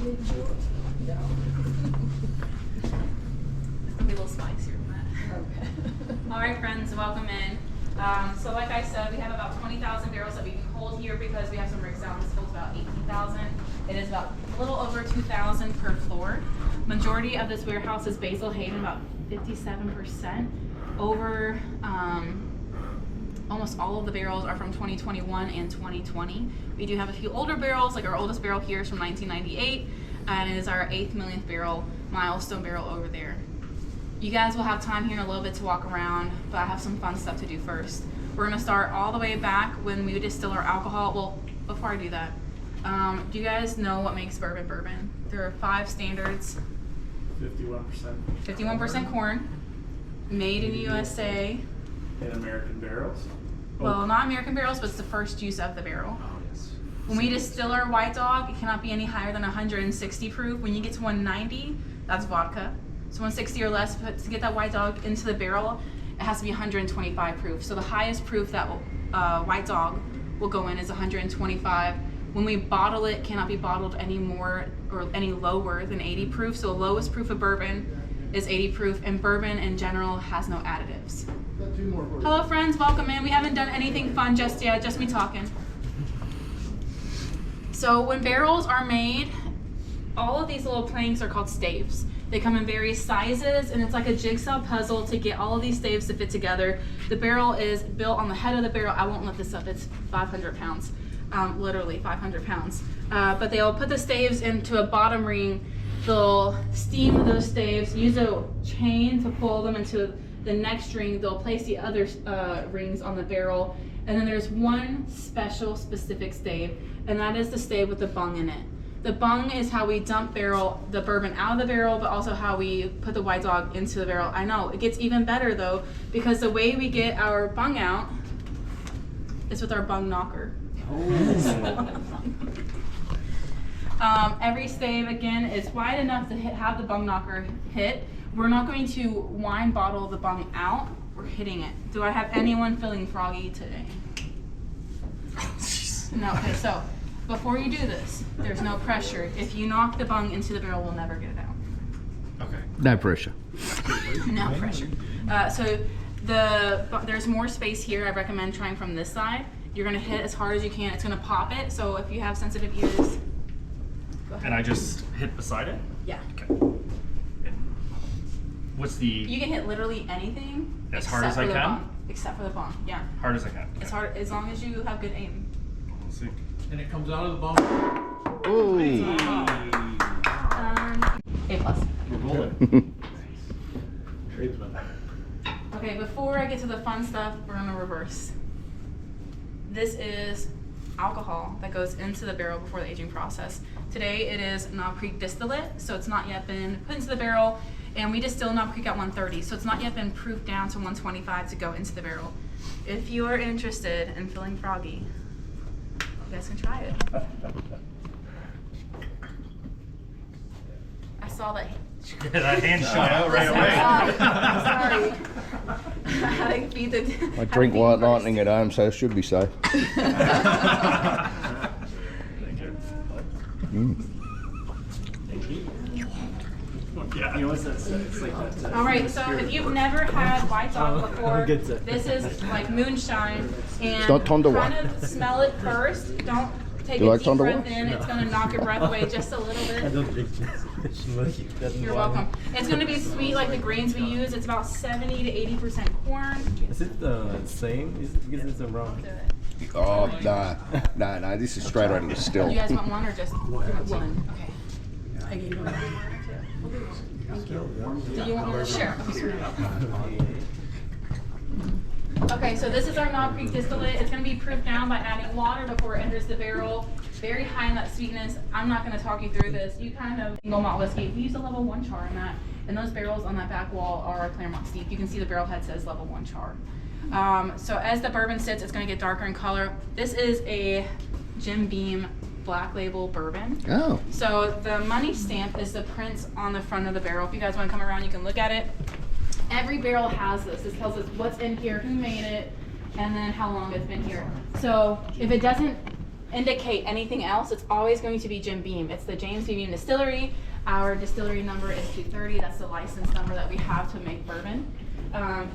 No. It's gonna be a little spicier than that. Okay. All right, friends, welcome in. So like I said, we have about 20,000 barrels that we can hold here because we have some rigs down. This holds about 18,000. It is about a little over 2,000 per floor. Majority of this warehouse is Basil Hayden, about 57%. Over almost all of the barrels are from 2021 and 2020. We do have a few older barrels, like our oldest barrel here is from 1998, and it is our 8th millionth barrel, milestone barrel over there. You guys will have time here in a little bit to walk around, but I have some fun stuff to do first. We're gonna start all the way back when we distill our alcohol. Well, before I do that, do you guys know what makes bourbon bourbon? There are 5 standards. 51%. 51% corn, made in the USA. In American barrels? Well, not American barrels, but it's the first use of the barrel. Oh, yes. When we distill our white dog, it cannot be any higher than 160 proof. When you get to 190, that's vodka. So 160 or less, but to get that white dog into the barrel, it has to be 125 proof. So the highest proof that white dog will go in is 125. When we bottle it, cannot be bottled any more or any lower than 80 proof. So the lowest proof of bourbon is 80 proof, and bourbon in general has no additives. Hello friends, welcome in. We haven't done anything fun just yet, just me talking. So when barrels are made, all of these little planks are called staves. They come in various sizes, and it's like a jigsaw puzzle to get all of these staves to fit together. The barrel is built on the head of the barrel. I won't lift this up, it's 500 pounds, literally 500 pounds. But they'll put the staves into a bottom ring. They'll steam those staves, use a chain to pull them into the next ring. They'll place the other rings on the barrel, and then there's one special specific stave, and that is the stave with the bung in it. The bung is how we dump the bourbon out of the barrel, but also how we put the white dog into the barrel. I know, it gets even better though, because the way we get our bung out is with our bung knocker. Every stave, again, is wide enough to have the bung knocker hit. We're not going to wine bottle the bung out, we're hitting it. Do I have anyone feeling froggy today? No, okay, so before you do this, there's no pressure. If you knock the bung into the barrel, we'll never get it out. Okay. No pressure. No pressure. So there's more space here. I recommend trying from this side. You're gonna hit as hard as you can. It's gonna pop it. So if you have sensitive ears, go ahead. And I just hit beside it? Yeah. Okay. And what's the... You can hit literally anything. As hard as I can? Bung, except for the bung, yeah. Hard as I can. It's hard as long as you have good aim. We'll see. And it comes out of the bone. Ooh. A+. We're rolling. Tradesman. Okay, before I get to the fun stuff, we're gonna reverse. This is alcohol that goes into the barrel before the aging process. Today it is Knob Creek distillate, so it's not yet been put into the barrel, and we distill Knob Creek at 130, so it's not yet been proofed down to 125 to go into the barrel. If you are interested in feeling froggy, you guys can try it. I saw that. That hand shot out right away. Sorry. I feed the, I drink White Lightning at home, so it should be safe. Thank you. Thank you. Yeah. You know what's that? It's like that. All right, so if you've never had white dog before, this is like moonshine, and It's not Tonda kind White. of smell it first. Don't take You a like deep Tonda breath White? in. It's going to knock your breath away just a little bit. I don't think it's You're welcome. It's going to be sweet like the grains we use. It's about 70 to 80% corn. Is it the same? Is it because it's a rum? Oh, no, this is straight out of the still. You guys want one or just one? Okay. I gave you one. Thank you. Do you want one? Sure. Okay, so this is our Knob Creek distillate. It's going to be proofed down by adding water before it enters the barrel. Very high in that sweetness. I'm not going to talk you through this. You kind of single malt whiskey. We use a level 1 char in that, and those barrels on that back wall are Claremont Steep. You can see the barrel head says level 1 char. So as the bourbon sits, it's going to get darker in color. This is a Jim Beam Black Label bourbon. Oh. So the money stamp is the prints on the front of the barrel. If you guys want to come around, you can look at it. Every barrel has this. This tells us what's in here, who made it, and then how long it's been here. So if it doesn't indicate anything else, it's always going to be Jim Beam. It's the James B. Beam Distillery. Our distillery number is 230. That's the license number that we have to make bourbon.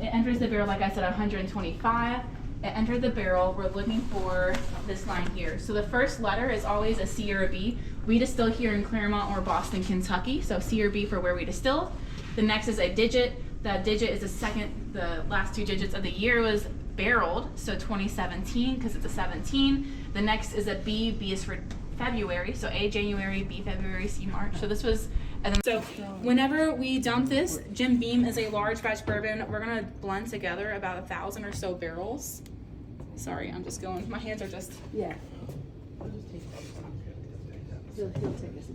It enters the barrel, like I said, 125. It entered the barrel. We're looking for this line here. So the first letter is always a C or a B. We distill here in Claremont or Boston, Kentucky. So C or B for where we distill. The next is a digit. That digit is the last 2 digits of the year it was barreled. So 2017, because it's a 17. The next is a B. B is for February. So A, January, B, February, C, March. So this was, and then, so whenever we dump this, Jim Beam is a large batch bourbon. We're gonna blend together about 1,000 or so barrels. Sorry, I'm just going, my hands are just. Yeah. He'll take us.